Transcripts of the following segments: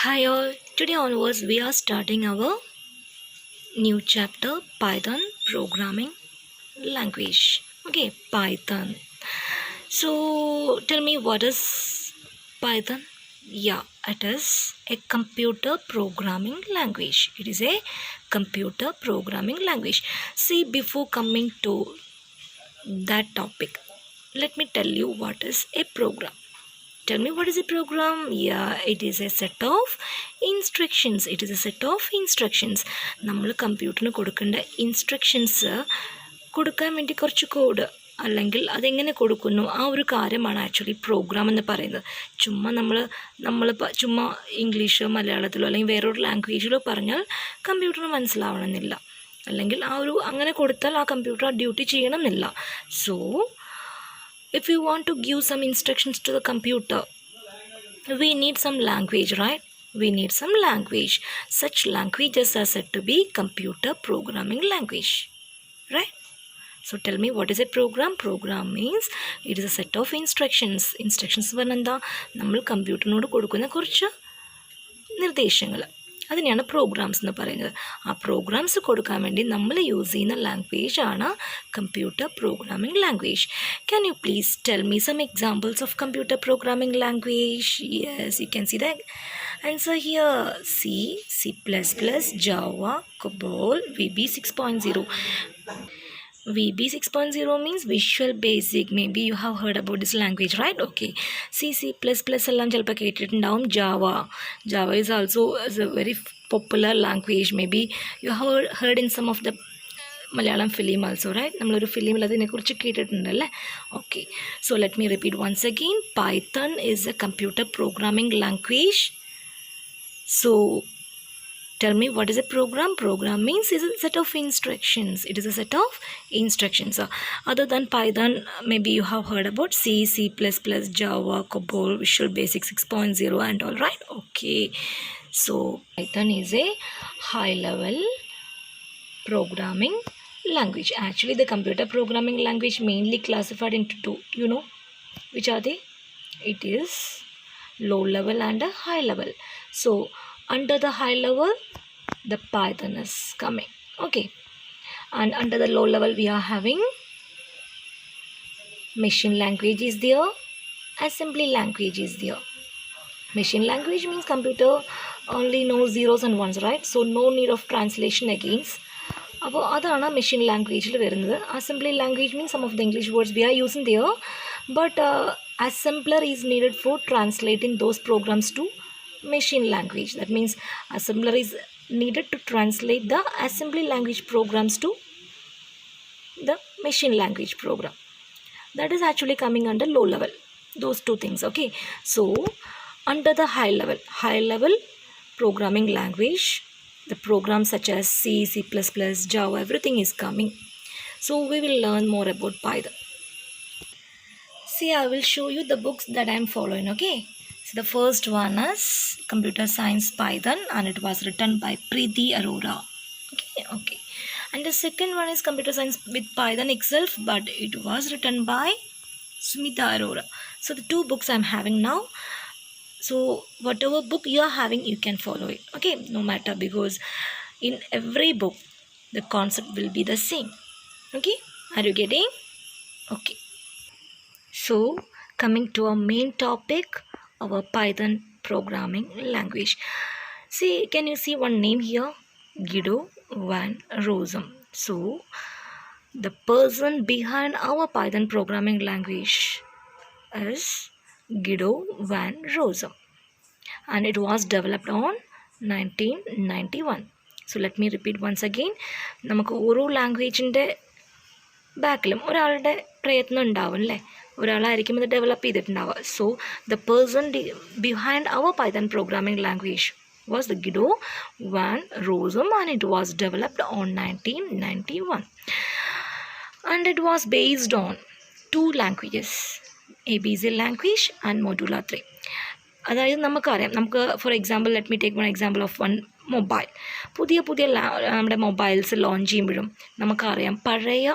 Hi all, today onwards we are starting our new chapter Python programming language. Okay, Python. So tell me what is Python? Yeah, it is a computer programming language. It is a computer programming language. See, before coming to that topic, let me tell you what is a program. Tell me what is a program? Yeah, it is a set of instructions. It is a set of instructions. നമ്മൾ കമ്പ്യൂട്ടറിന് കൊടുക്കേണ്ട instructions കൊടുക്കാൻ വേണ്ടി കുറച്ച് code അല്ലെങ്കിൽ അതെങ്ങനെ കൊടുക്കുന്നു ആ ഒരു കാര്യമാണ് ആക്ച്വലി പ്രോഗ്രാം എന്ന് പറയുന്നത്. ചുമ്മാ നമ്മൾ ചുമ്മാ ഇംഗ്ലീഷോ മലയാളത്തിലോ അല്ലെങ്കിൽ വേറൊരു ലാംഗ്വേജിലോ പറഞ്ഞാൽ കമ്പ്യൂട്ടറിന് മനസ്സിലാവണമെന്നില്ല, അല്ലെങ്കിൽ ആ ഒരു അങ്ങനെ കൊടുത്താൽ ആ കമ്പ്യൂട്ടർ ആ ഡ്യൂട്ടി ചെയ്യണമെന്നില്ല. So if we want to give some instructions to the computer, we need some language, right? We need some language. Such languages are said to be computer programming language, right? So tell me, what is a program? Program means it is a set of instructions. Instructions പറഞ്ഞാൽ നമ്മൾ കമ്പ്യൂട്ടറിനോട് കൊടുക്കുന്ന കുറച്ച് നിർദ്ദേശങ്ങൾ, അതിനെയാണ് programmes എന്ന് പറയുന്നത്. ആ programmes കൊടുക്കാൻ വേണ്ടി നമ്മൾ യൂസ് ചെയ്യുന്ന ലാംഗ്വേജ് ആണ് computer programming language. Can you please tell me some examples of computer programming language? Yes, you can see the answer here. C++, Java, COBOL, VB 6.0. VB 6.0 means Visual Basic. Maybe you have heard about this language, right? Okay. C++ എല്ലാം ചിലപ്പോൾ കേട്ടിട്ടുണ്ടാവും. Java is also a very popular language. Maybe you have heard in some of the Malayalam film also, right? നമ്മളൊരു ഫിലിമിൽ അതിനെക്കുറിച്ച് കേട്ടിട്ടുണ്ടല്ലേ? Okay. So let me repeat once again. Python is a computer programming language. So tell me, what is a program? Program means is a set of instructions. It is a set of instructions. Other than Python, maybe you have heard about C++, Java, COBOL, Visual Basic 6.0 and all, right? Okay. So Python is a high-level programming language. Actually, the computer programming language mainly classified into two. You know which are they? It is low level and a high level. So under the high level, the Python is coming. Okay. And under the low level, we are having machine language is there, assembly language is there. Machine language means computer only knows zeros and ones, right? So no need of translation against. അപ്പോൾ അതാണ് machine ലാംഗ്വേജിൽ വരുന്നത്. Assembly language means some of the English words we are using there, but assembler is needed for translating those programs to machine language. That means assembler is needed to translate the assembly language programs to the machine language program. That is actually coming under low level, those two things. Okay, so under the high level programming language, the programs such as C++, Java, everything is coming. So we will learn more about Python. See, I will show you the books that I am following. Okay, so the first one is Computer Science Python, and it was written by Preeti Arora. Okay. And the second one is Computer Science with Python itself, but it was written by Smita Arora. So the two books I'm having now. So whatever book you are having, you can follow it. Okay, no matter, because in every book the concept will be the same. Okay, are you getting? Okay. So coming to our main topic, our Python programming language. See, can you see one name here? Guido van Rossum. So the person behind our Python programming language is Guido van Rossum, and it was developed on 1991. So let me repeat once again. നമുക്ക് ഓരോ ലാംഗ്വേജിൻ്റെ ബാക്കിലും ഒരാളുടെ പ്രയത്നം ഉണ്ടാവും അല്ലേ? ഒരാളായിരിക്കും ഇത് develop ചെയ്തിട്ടുണ്ടാവുക. സോ ദ പേഴ്സൺ ബിഹൈൻഡ് അവർ Python programming language was the Guido van Rossum, and it was developed on 1991. And it was based on two languages, ABC language and Modula 3. അതായത് നമുക്കറിയാം, നമുക്ക് for example let me take one example of one mobile. പുതിയ നമ്മുടെ mobiles launch ചെയ്യുമ്പോഴും നമുക്കറിയാം പഴയ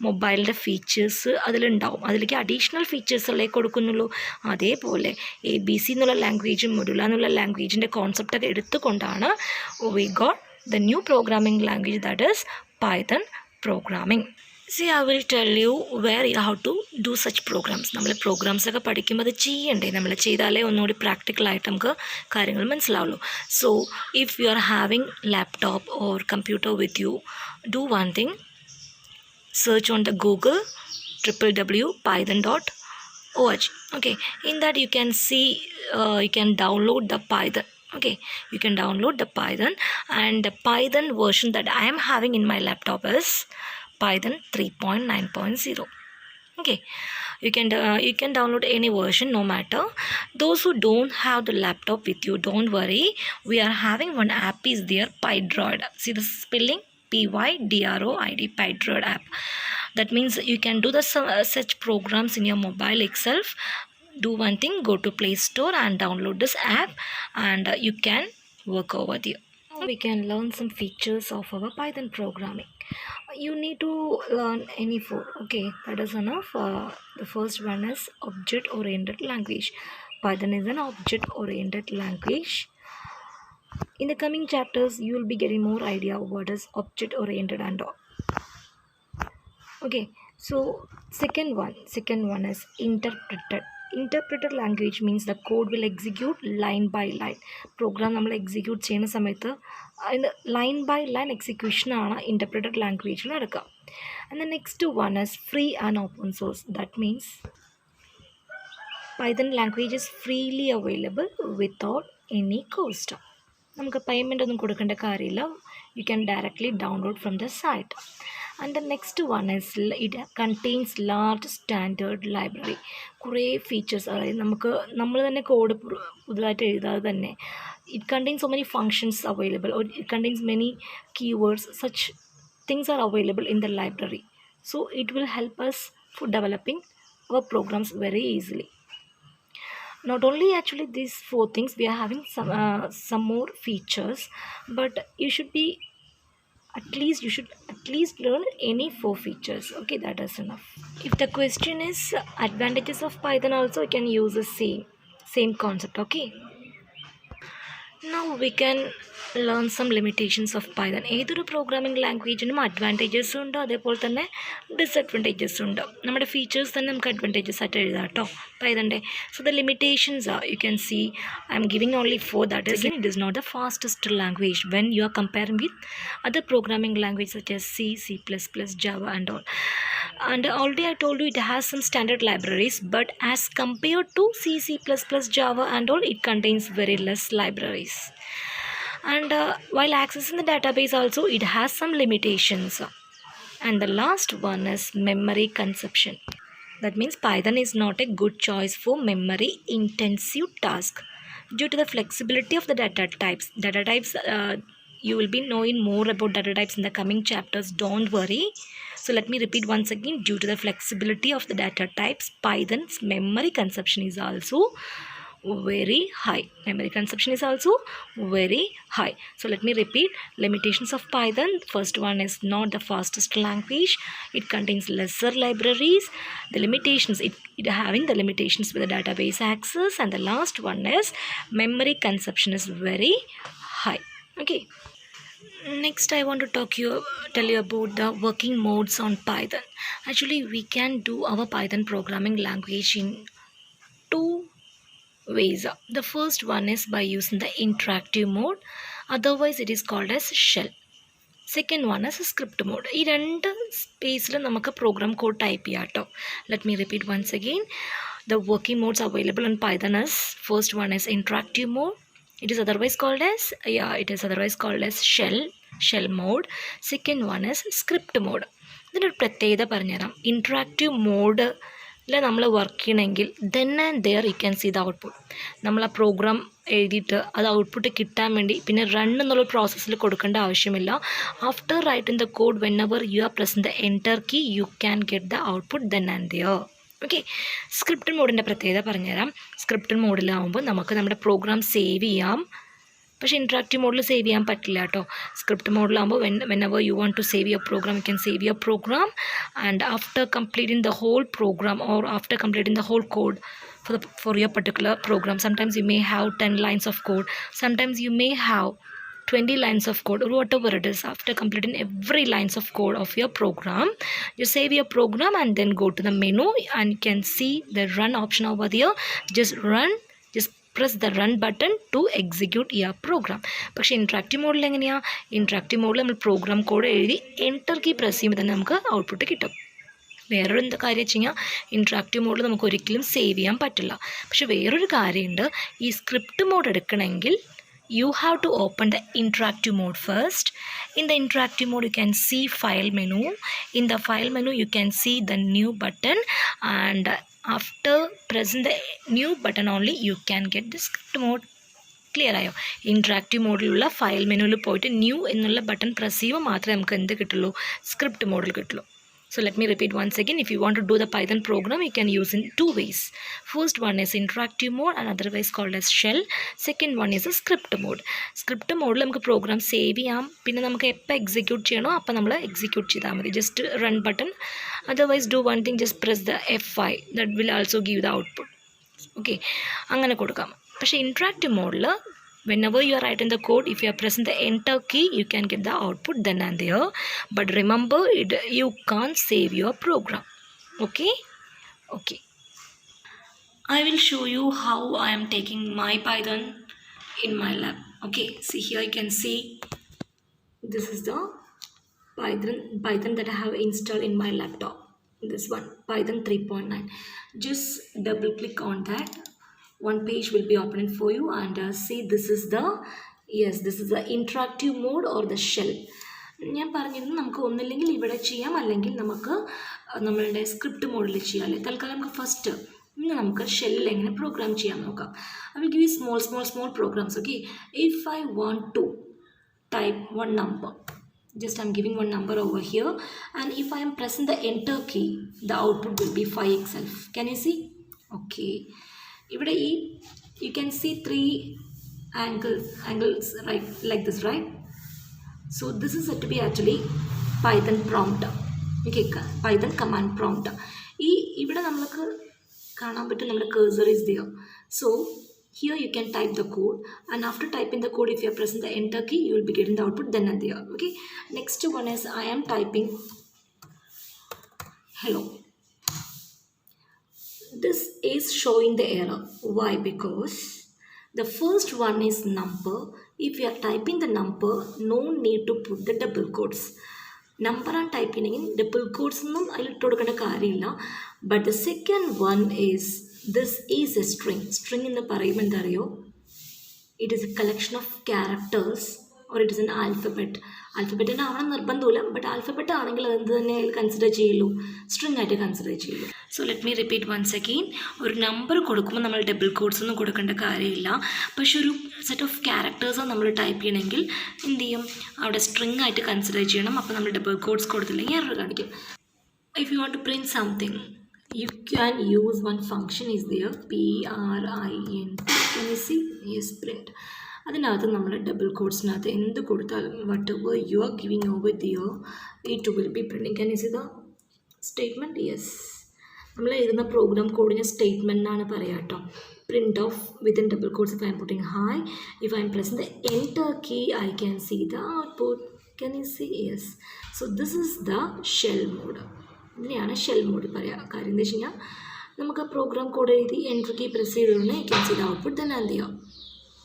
മൊബൈലിൻ്റെ features അതിലുണ്ടാവും. അതിലേക്ക് അഡീഷണൽ ഫീച്ചേഴ്സല്ലേ കൊടുക്കുന്നുള്ളൂ. അതേപോലെ ABC എന്നുള്ള ലാംഗ്വേജും മൊഡുല എന്നുള്ള ലാംഗ്വേജിൻ്റെ കോൺസെപ്റ്റൊക്കെ എടുത്തുകൊണ്ടാണ് we got the new programming language, that is Python programming. See, I will tell you where you have to do such programs. നമ്മൾ പ്രോഗ്രാംസ് ഒക്കെ പഠിക്കുമ്പോൾ അത് ചെയ്യണ്ടേ, നമ്മൾ ചെയ്താലേ ഒന്നുകൂടി പ്രാക്ടിക്കലായിട്ട് നമുക്ക് കാര്യങ്ങൾ മനസ്സിലാവുള്ളൂ. So if you are having laptop or computer with you, do one thing, search on the Google www.python.org. Okay, in that you can see, you can download the Python. Okay, you can download the Python, and the Python version that I am having in my laptop is Python 3.9.0. Okay, you can download any version, no matter. Those who don't have the laptop with you, don't worry, we are having one app is there, PyDroid. See the spelling, PYDROID, PyDroid app. That means you can do the such programs in your mobile itself. Do one thing, go to Play Store and download this app, and you can work over there. We can learn some features of our Python programming. You need to learn any four. Okay, that is enough. The first one is object oriented language. Python is an object oriented language. In the coming chapters you will be getting more idea of what is object oriented and all. Okay, so second one is interpreted language. Means the code will execute line by line. Program നമ്മൾ execute ചെയ്യുന്ന സമയത്ത് അതിന് line by line എക്സിക്യൂഷനാണ് interpreted ലാംഗ്വേജിൽ നടക്കുക. And the next one is free and open source. That means Python language is freely available without any cost. നമുക്ക് payment ഒന്നും കൊടുക്കേണ്ട കാര്യമില്ല. You can directly download from the site. And the next one is it contains large standard library. കുറേ features, അതായത് നമ്മൾ തന്നെ code പുതുതായിട്ട് എഴുതാതെ തന്നെ it contains so many functions available, or it contains many keywords. Such things are available in the library, so it will help us for developing our programs very easily. Not only actually these four things, we are having some more features, but you should at least learn any four features. Okay, that is enough. If the question is advantages of Python, also you can use the same concept. Okay, now we can learn some limitations of Python. ഏതൊരു programming ലാംഗ്വേജിനും advantages ഉണ്ട്, അതേപോലെ തന്നെ disadvantages ഉണ്ട്. നമ്മുടെ features തന്നെ നമുക്ക് advantages ആയിട്ട് എഴുതാം കേട്ടോ പൈതൻ്റെ. So the limitations are, you can see I'm giving only four. That is it is not the fastest language when you are comparing with other programming language such as C, C++, Java and all. And already I told you it has some standard libraries, but as compared to C, C++, Java and all, it contains very less libraries. And while accessing the database also, it has some limitations. And the last one is memory consumption. That means Python is not a good choice for memory intensive task due to the flexibility of the data types. You will be knowing more about data types in the coming chapters, don't worry. So let me repeat once again, due to the flexibility of the data types, Python's memory consumption is also very high. So let me repeat limitations of Python. First one is not the fastest language, it contains lesser libraries. The limitations, it having the limitations with the database access. And the last one is memory consumption is very high. Okay, next I want to tell you about the working modes on Python. Actually, we can do our Python programming language in two ways. The first one is by using the interactive mode, otherwise it is called as shell. Second one is script mode. ഈ രണ്ട് സ്പേസിൽ നമുക്ക് program code type ചെയ്യാം കേട്ടോ. Let me repeat once again. The working modes available in Python is, first one is interactive mode. It is otherwise called as shell mode. Second one is script mode. ഇതിനൊരു പ്രത്യേകത പറഞ്ഞുതരാം. Interactive മോഡിൽ നമ്മൾ work ചെയ്യണമെങ്കിൽ then and there you can see the output. നമ്മൾ ആ programme എഴുതിയിട്ട് അത് ഔട്ട്പുട്ട് കിട്ടാൻ വേണ്ടി പിന്നെ റൺ എന്നുള്ള പ്രോസസ്സിൽ കൊടുക്കേണ്ട ആവശ്യമില്ല. After writing the code, whenever you are pressing the enter key, you can get the output then and there. Okay, script മോഡിൻ്റെ പ്രത്യേകത പറഞ്ഞുതരാം. സ്ക്രിപ്റ്റ് മോഡിലാവുമ്പോൾ നമുക്ക് നമ്മുടെ പ്രോഗ്രാം സേവ് ചെയ്യാം, പക്ഷേ ഇൻട്രാക്റ്റീവ് മോഡിൽ സേവ് ചെയ്യാൻ പറ്റില്ല കേട്ടോ. സ്ക്രിപ്റ്റ് മോഡിലാകുമ്പോൾ whenever you want to save your program, you can save your program, and after completing the whole program or after completing the whole code for your particular program, sometimes you may have 10 lines of code, sometimes you may have 20 lines of code or whatever it is. After completing every lines of code of your program, you save your program and then go to the menu and you can see the run option over there. Just press the run button to execute your program. പക്ഷേ interactive മോഡിൽ എങ്ങനെയാണ്? Interactive മോഡിൽ നമ്മൾ programme code എഴുതി enter key press ചെയ്യുമ്പോൾ തന്നെ നമുക്ക് output കിട്ടും. വേറൊരു എന്താ കാര്യം വെച്ച് കഴിഞ്ഞാൽ ഇൻട്രാക്റ്റീവ് മോഡിൽ നമുക്ക് ഒരിക്കലും സേവ് ചെയ്യാൻ പറ്റില്ല. പക്ഷേ വേറൊരു കാര്യമുണ്ട്, ഈ സ്ക്രിപ്റ്റ് മോഡ് എടുക്കണമെങ്കിൽ you have to open the interactive mode first. In the interactive mode you can see file menu. In the file menu you can see the new button, and after pressing the new button only you can get the script mode. Clear ആയോ? Interactive മോഡിലുള്ള file മെനുവിൽ പോയിട്ട് new എന്നുള്ള button press ചെയ്യുമ്പോൾ മാത്രമേ നമുക്ക് എന്ത് കിട്ടുള്ളൂ? Script മോഡിൽ കിട്ടുള്ളൂ. So let me repeat once again. If you want to do the Python program, you can use in two ways. First one is interactive mode and otherwise called as shell. Second one is a script mode. Script mode നമുക്ക് program save ചെയ്യാം, പിന്നെ നമുക്ക് എപ്പോൾ execute ചെയ്യണോ അപ്പോൾ നമ്മൾ execute ചെയ്താൽ മതി. Just run button. Otherwise do one thing, just press the F5. That will also give the output. Okay, അങ്ങനെ കൊടുക്കാം. പക്ഷേ ഇൻട്രാക്റ്റീവ് മോഡിൽ whenever you are writing the code, if you are pressing the enter key, you can get the output then and there. But remember, you can't save your program. Okay. I will show you how I am taking my Python in my lab. Okay, see here you can see this is the Python that I have installed in my laptop. This one, Python 3.9. Just double click on that. One page will be opening for you, and see this is the interactive mode or the shell. ഞാൻ പറഞ്ഞിരുന്നു നമുക്ക് ഒന്നില്ലെങ്കിൽ ഇവിടെ ചെയ്യാം, അല്ലെങ്കിൽ നമുക്ക് നമ്മളുടെ script മോഡിൽ ചെയ്യാം. അല്ലേ, തൽക്കാലം നമുക്ക് ഫസ്റ്റ് ഇന്ന് നമുക്ക് ഷെല്ലിൽ എങ്ങനെ പ്രോഗ്രാം ചെയ്യാൻ നോക്കാം. I will give you small programs. Okay, if I want to type one number, just I'm giving one number over here, and if I am pressing the enter key, the output will be 5 itself. Can you see? Okay, ഇവിടെ ഈ you can see 3 angles right, like this, right? So this is said to be actually Python prompt. Okay, Python command prompt. ഈ ഇവിടെ നമുക്ക് കാണാൻ പറ്റും നമ്മുടെ cursor is there. So here you can type the code, and after typing the code, if you are pressing the enter key, you will be getting the output then and there. Okay, next one is I am typing hello. This is showing the error. Why? Because the first one is number. If you are typing the number, no need to put the double quotes. Number and typing in double quotes ഒന്നും അതിലിട്ട് കൊടുക്കേണ്ട കാര്യമില്ല. But the second one is, this is a string. String എന്ന് പറയുമ്പോൾ എന്താ അറിയോ? It is a collection of characters or it is an alphabet. ആൽഫബറ്റിൻ്റെ ആവണം നിർബന്ധമില്ല, ബട്ട് ആൽഫബറ്റ് ആണെങ്കിൽ അത് എന്ത് തന്നെ കൺസിഡർ ചെയ്യുള്ളൂ? സ്ട്രിങ് ആയിട്ട് കൺസിഡർ ചെയ്യുള്ളൂ. So let me repeat once again. ഒരു നമ്പർ കൊടുക്കുമ്പോൾ നമ്മൾ ഡബിൾ കോഡ്സ് ഒന്നും കൊടുക്കേണ്ട കാര്യമില്ല. പക്ഷെ ഒരു സെറ്റ് ഓഫ് ക്യാരക്ടേഴ്സ് നമ്മൾ ടൈപ്പ് ചെയ്യണമെങ്കിൽ എന്ത് ചെയ്യും? അവിടെ സ്ട്രിങ് ആയിട്ട് കൺസിഡർ ചെയ്യണം. അപ്പോൾ നമ്മൾ ഡബിൾ കോഡ്സ് കൊടുത്തില്ലെങ്കിൽ എറർ കാണിക്കും. If you want to print something, you can use one function is there, print. Can you see? Yes, print. അതിനകത്ത് നമ്മൾ ഡബിൾ കോഡ്സിനകത്ത് എന്ത് കൊടുത്താലും whatever you are giving over there, it will be printing. Can you see the statement? Yes, നമ്മൾ എഴുതുന്ന programme കോഡിന് statement എന്നാണ് പറയുക കേട്ടോ. Print of within double quotes. If I'm putting hi, if I'm pressing the enter key, I can see the output. Can you see? Yes. So this is the shell mode. ഇതിനെയാണ് shell mode പറയുക. കാര്യം എന്താ വെച്ച് കഴിഞ്ഞാൽ നമുക്ക് program code എഴുതി enter key press ചെയ്തുകൊണ്ട് I can see the output then and there.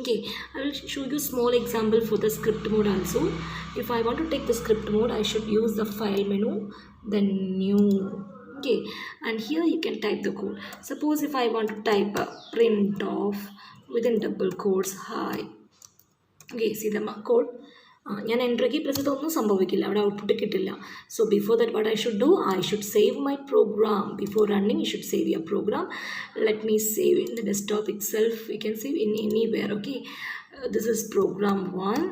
Okay, I will show you small example for the script mode also. If I want to take the script mode, I should use the file menu, then new. Okay, and here you can type the code. Suppose if I want to type a print of within double quotes hi. Okay, see the code. ഞാൻ enter key press ചെയ്തൊന്നും സംഭവിക്കില്ല, അവിടെ output കിട്ടില്ല. So before that what I should do, I should save my program. Before running you should save your program. Let me save in the desktop itself. You can save in anywhere. Okay, this is program 1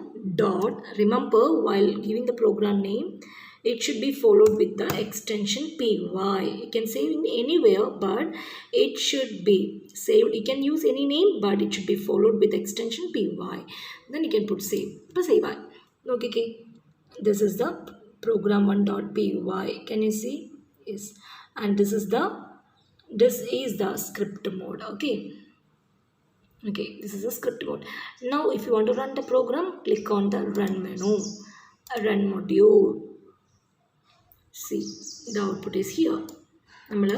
dot. Remember, while giving the program name, it should be followed with the extension py. You can save in anywhere, but it should be saved. You can use any name, but it should be followed with extension py. Then you can put save. Save. Okay. This is the program1.py. Can you see? Yes. And this is the script mode. Okay, this is a script mode. Now if you want to run the program, click on the run menu, run module. See, the output is here. നമ്മൾ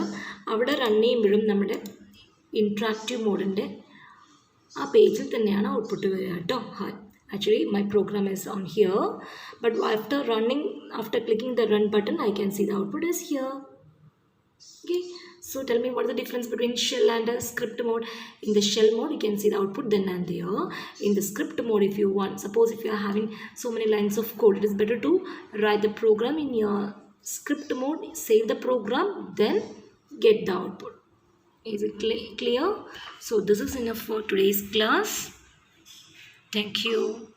അവിടെ run ചെയ്യുമ്പോഴും നമ്മുടെ interactive മോഡിൻ്റെ ആ പേജിൽ തന്നെയാണ് output വരിക കേട്ടോ. Actually my program is on here, but after clicking the run button, I can see the output is here. Okay, so tell me what is the difference between shell and script mode. In the shell mode, you can see the output then and there. In the script mode, if you want, suppose if you are having so many lines of code, it is better to write the program in your script mode, save the program, then get the output. Is it clear? So this is enough for today's class. Thank you.